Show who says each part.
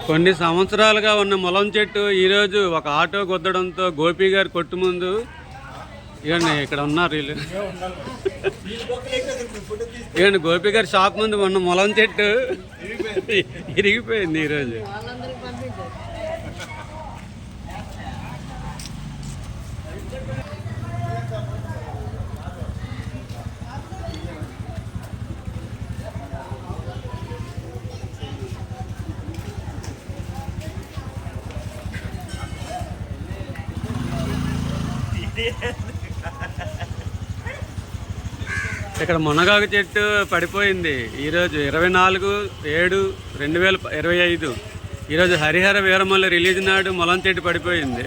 Speaker 1: కొన్ని సంవత్సరాలుగా ఉన్న ములం చెట్టు ఈరోజు ఒక ఆటో గుద్దడంతో గోపి గారి కొట్టు ముందు ఇవ్వండి ఇక్కడ ఉన్నారు వీళ్ళు. ఇవ్వండి గోపి గారి షాప్ ముందు ఉన్న ములం చెట్టు ఇరిగిపోయింది ఈరోజు. ఇక్కడ మునగాకు చెట్టు పడిపోయింది ఈరోజు 24/7/2025. ఈరోజు హరిహర వీరమల్లి రిలీజ్ నాడు ములం చెట్టు పడిపోయింది.